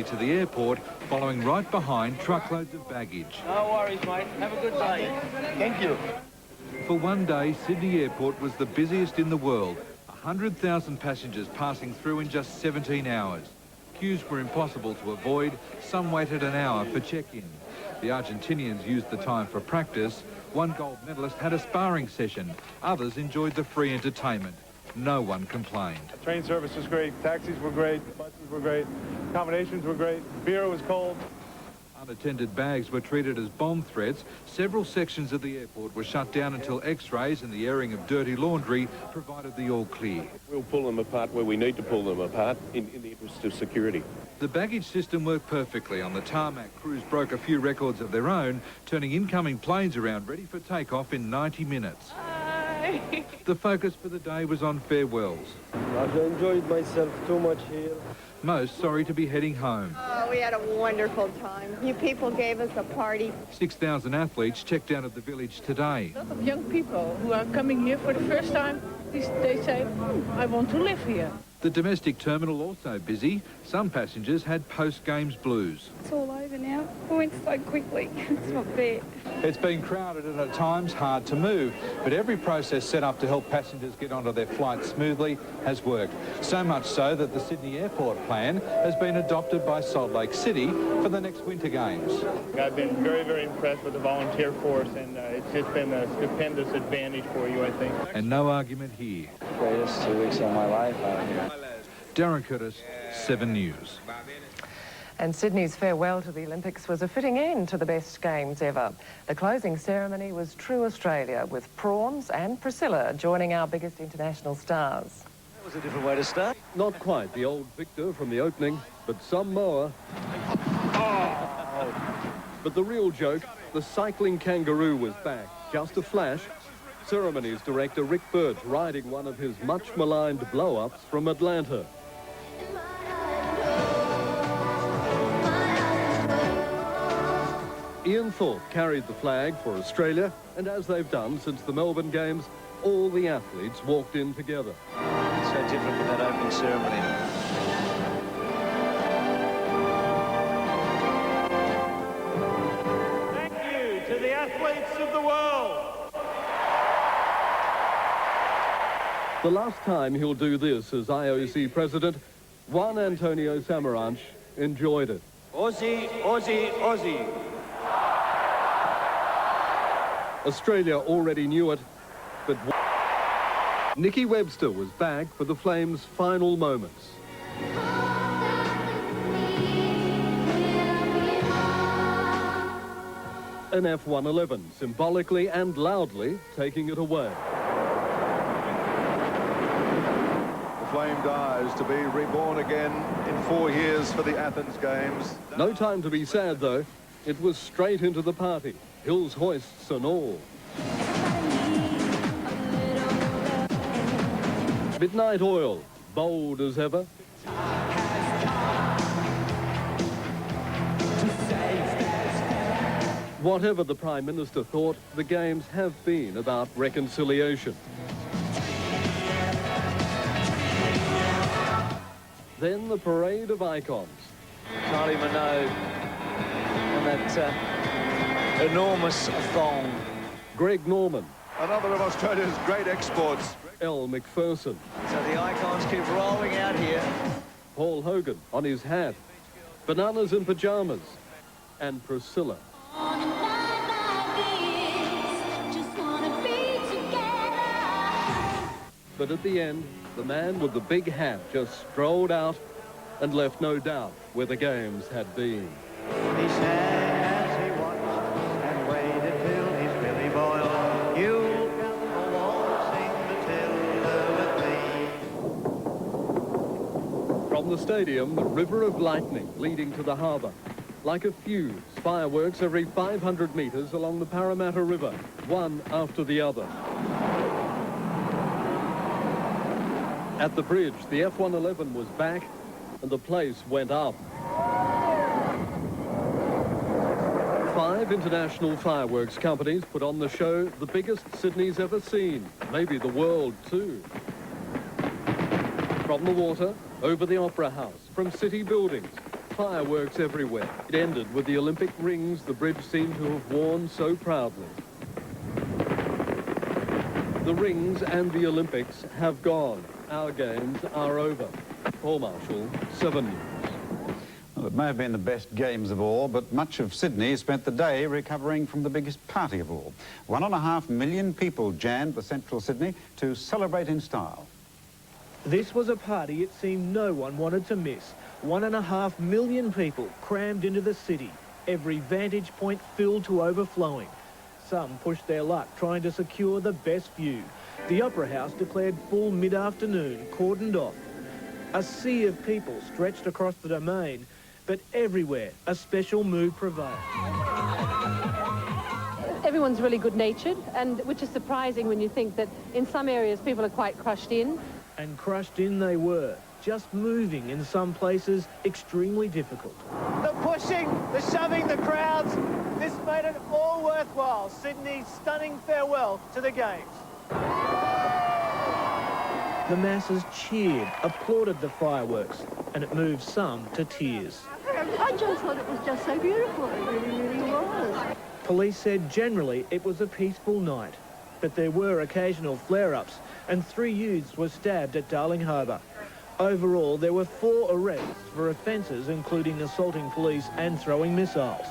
to the airport, following right behind truckloads of baggage. No worries, mate. Have a good day. Thank you. For one day, Sydney Airport was the busiest in the world. 100,000 passengers passing through in just 17 hours. Queues were impossible to avoid. Some waited an hour for check-in. The Argentinians used the time for practice. One gold medalist had a sparring session. Others enjoyed the free entertainment. No one complained. Train service was great, taxis were great, buses were great, accommodations were great, beer was cold. Unattended bags were treated as bomb threats. Several sections of the airport were shut down until X-rays and the airing of dirty laundry provided the all clear. We'll pull them apart where we need to pull them apart in the interest of security. The baggage system worked perfectly. On the tarmac, crews broke a few records of their own, turning incoming planes around ready for takeoff in 90 minutes. The focus for the day was on farewells. I've enjoyed myself too much here. Most sorry to be heading home. Oh, we had a wonderful time. You people gave us a party. 6,000 athletes checked out of the village today. A lot of young people who are coming here for the first time, they say, I want to live here. The domestic terminal also busy. Some passengers had post-games blues. It's all over now. It went so quickly. It's not fair. It's been crowded and at times hard to move, but every process set up to help passengers get onto their flight smoothly has worked. So much so that the Sydney Airport plan has been adopted by Salt Lake City for the next Winter Games. I've been very, very impressed with the volunteer force, and it's just been a stupendous advantage for you, I think. And no argument here. Greatest 2 weeks of my life out here. Darren Curtis, 7 News. And Sydney's farewell to the Olympics was a fitting end to the best games ever. The closing ceremony was true Australia, with Prawns and Priscilla joining our biggest international stars. That was a different way to start. Not quite the old Victor from the opening, but some mower. But the real joke, the cycling kangaroo was back. Just a flash. Ceremonies director Rick Birch riding one of his much-maligned blow-ups from Atlanta. Ian Thorpe carried the flag for Australia, and as they've done since the Melbourne Games, all the athletes walked in together. It's so different from that opening ceremony. Thank you to the athletes of the world. The last time he'll do this as IOC president, Juan Antonio Samaranch enjoyed it. Aussie, Aussie, Aussie. Australia already knew it, but Nikki Webster was back for the Flames' final moments. An F-111, symbolically and loudly taking it away. The flamed eyes to be reborn again in 4 years for the Athens Games. No time to be sad, though. It was straight into the party. Hills hoists and all. Midnight Oil, bold as ever. Whatever the Prime Minister thought, the Games have been about reconciliation. Then the parade of icons. Kylie Minogue on that enormous thong. Greg Norman. Another of Australia's great exports. Elle Macpherson. So the icons keep rolling out here. Paul Hogan on his hat. Bananas in pajamas. And Priscilla. But at the end, the man with the big hat just strolled out and left no doubt where the Games had been. He said as he watched and waited till his Billy Boyle, you'll come along, sing Matilda with me. From the stadium, the river of lightning leading to the harbour. Like a fuse, fireworks every 500 metres along the Parramatta River, one after the other. At the bridge, the F-111 was back and the place went up. 5 international fireworks companies put on the show, the biggest Sydney's ever seen, maybe the world too. From the water, over the Opera House, from city buildings, Fireworks everywhere. It ended with the Olympic rings the bridge seemed to have worn so proudly. The rings and the Olympics have gone. Our games are over. Paul Marshall, 7 News. Well, it may have been the best games of all, but much of Sydney spent the day recovering from the biggest party of all. 1.5 million people jammed the central Sydney to celebrate in style. This was a party it seemed no one wanted to miss. 1.5 million people crammed into the city, every vantage point filled to overflowing. Some pushed their luck trying to secure the best view. The Opera House declared full mid-afternoon, cordoned off. A sea of people stretched across the domain, but everywhere a special mood prevailed. Everyone's really good-natured, and which is surprising when you think that in some areas people are quite crushed in. And crushed in they were, just moving in some places extremely difficult. The pushing, the shoving, the crowds, this made it all worthwhile. Sydney's stunning farewell to the Games. The masses cheered, applauded the fireworks, and it moved some to tears. I just thought it was just so beautiful. It really, really was. Police said generally it was a peaceful night, but there were occasional flare-ups, and 3 youths were stabbed at Darling Harbour. Overall, there were 4 arrests for offences including assaulting police and throwing missiles.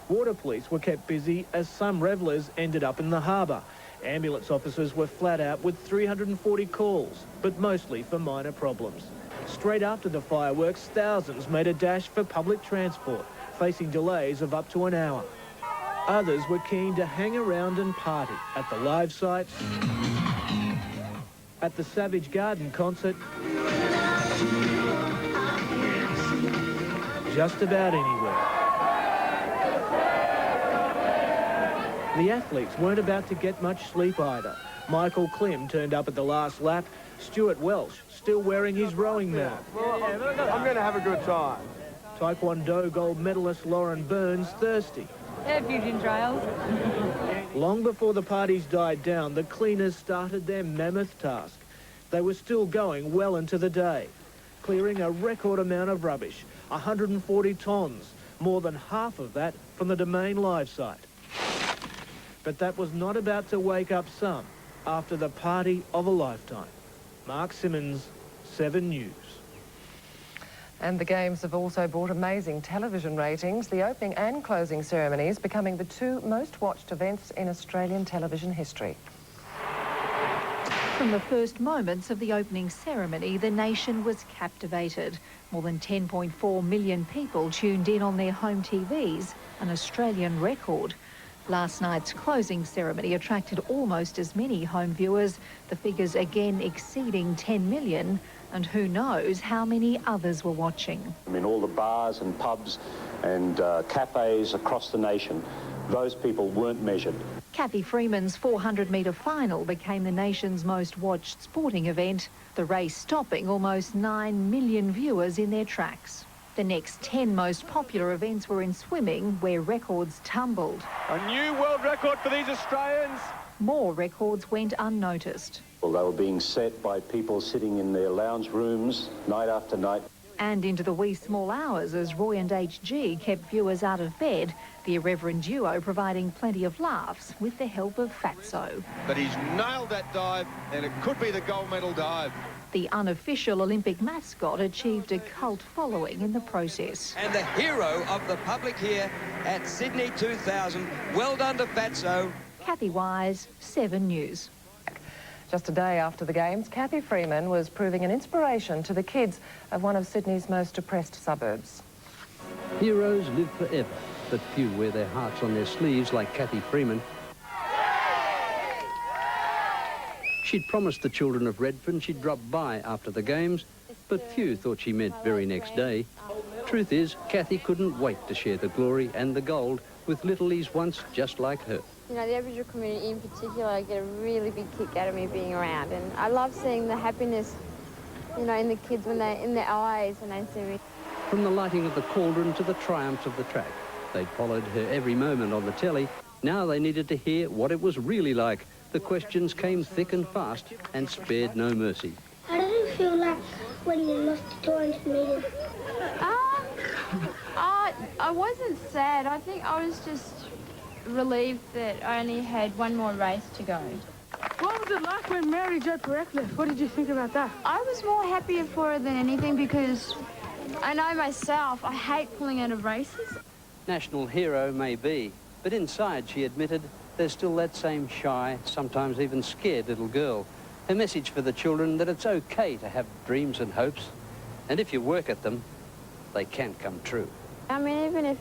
Water police were kept busy as some revellers ended up in the harbour. Ambulance officers were flat out with 340 calls, but mostly for minor problems. Straight after the fireworks, thousands made a dash for public transport, facing delays of up to an hour. Others were keen to hang around and party at the live sites, at the Savage Garden concert, just about anywhere. The athletes weren't about to get much sleep either. Michael Klim turned up at the last lap. Stuart Welsh still wearing his rowing medal. I'm going to have a good time. Taekwondo gold medalist Lauren Burns thirsty. Fusion trials. Long before the parties died down, the cleaners started their mammoth task. They were still going well into the day, clearing a record amount of rubbish, 140 tonnes, more than half of that from the Domain live site. But that was not about to wake up some after the party of a lifetime. Mark Simmons, 7 News. And the Games have also brought amazing television ratings, the opening and closing ceremonies becoming the 2 most watched events in Australian television history. From the first moments of the opening ceremony, the nation was captivated. More than 10.4 million people tuned in on their home TVs, an Australian record. Last night's closing ceremony attracted almost as many home viewers, the figures again exceeding 10 million, and who knows how many others were watching. I mean, all the bars and pubs and cafes across the nation, those people weren't measured. Cathy Freeman's 400-metre final became the nation's most watched sporting event, the race stopping almost 9 million viewers in their tracks. The next 10 most popular events were in swimming, where records tumbled. A new world record for these Australians. More records went unnoticed. Well, they were being set by people sitting in their lounge rooms night after night. And into the wee small hours as Roy and HG kept viewers out of bed, the irreverent duo providing plenty of laughs with the help of Fatso. But he's nailed that dive, and it could be the gold medal dive. The unofficial Olympic mascot achieved a cult following in the process. And the hero of the public here at Sydney 2000. Well done to Fatso. Kathy Wise, 7 News. Just a day after the Games, Cathy Freeman was proving an inspiration to the kids of one of Sydney's most depressed suburbs. Heroes live forever, but few wear their hearts on their sleeves like Cathy Freeman. She'd promised the children of Redfern she'd drop by after the Games, but few thought she meant very next day. Truth is, Cathy couldn't wait to share the glory and the gold with littlies once just like her. You know, the Aboriginal community in particular, I get a really big kick out of me being around, and I love seeing the happiness, you know, in the kids when they in their eyes when they see me. From the lighting of the cauldron to the triumphs of the track, they'd followed her every moment on the telly. Now they needed to hear what it was really like. The questions came thick and fast and spared no mercy. How did it feel like when you lost the 200 metres? I wasn't sad. I think I was just relieved that I only had one more race to go. What was it like when Mary Jo Perec left? What did you think about that? I was more happier for her than anything because I know myself, I hate pulling out of races. National hero may be, but inside, she admitted, there's still that same shy, sometimes even scared little girl. Her message for the children that it's okay to have dreams and hopes, and if you work at them, they can come true. I mean, even if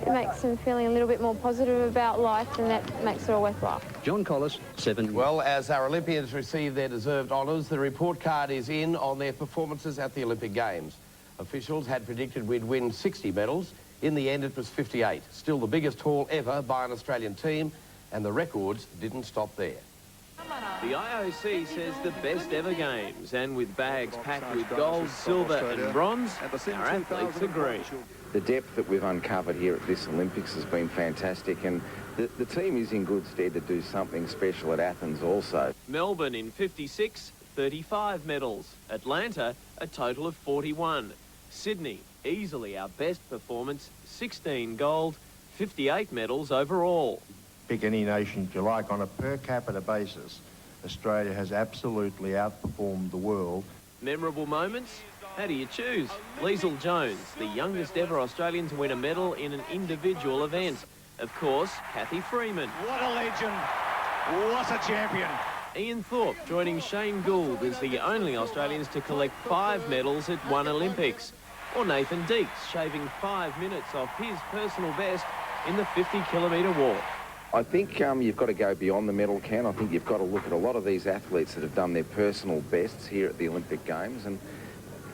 it makes them feeling a little bit more positive about life, then that makes it all worthwhile. John Collis, 7. Well, as our Olympians receive their deserved honours, the report card is in on their performances at the Olympic Games. Officials had predicted we'd win 60 medals. In the end, it was 58. Still the biggest haul ever by an Australian team, and the records didn't stop there. The IOC says the best ever games, and with bags packed with gold, silver and bronze, our athletes agree. The depth that we've uncovered here at this Olympics has been fantastic, and the team is in good stead to do something special at Athens also. Melbourne in 56, 35 medals. Atlanta, a total of 41. Sydney, easily our best performance, 16 gold, 58 medals overall. Pick any nation if you like, on a per capita basis, Australia has absolutely outperformed the world. Memorable moments? How do you choose? Liesl Jones, the youngest ever Australian to win a medal in an individual event. Of course, Cathy Freeman. What a legend. What a champion. Ian Thorpe joining Shane Gould as the only Australians to collect 5 medals at one Olympics. Or Nathan Deeks shaving 5 minutes off his personal best in the 50-kilometre walk. I think you've got to go beyond the medal count. I think you've got to look at a lot of these athletes that have done their personal bests here at the Olympic Games, and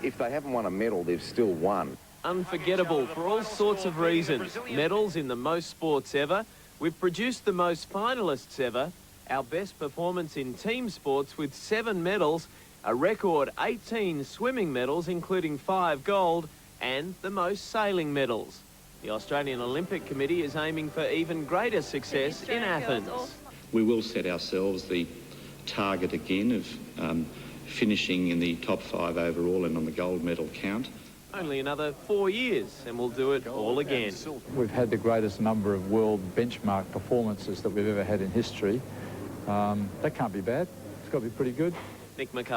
if they haven't won a medal, they've still won. Unforgettable for all sorts of reasons. Medals in the most sports ever. We've produced the most finalists ever. Our best performance in team sports with 7 medals, a record 18 swimming medals, including 5 gold, and the most sailing medals. The Australian Olympic Committee is aiming for even greater success in Athens. We will set ourselves the target again of finishing in the top 5 overall and on the gold medal count. Only another 4 years and we'll do it all again. We've had the greatest number of world benchmark performances that we've ever had in history. That can't be bad. It's got to be pretty good. Nick McCarthy.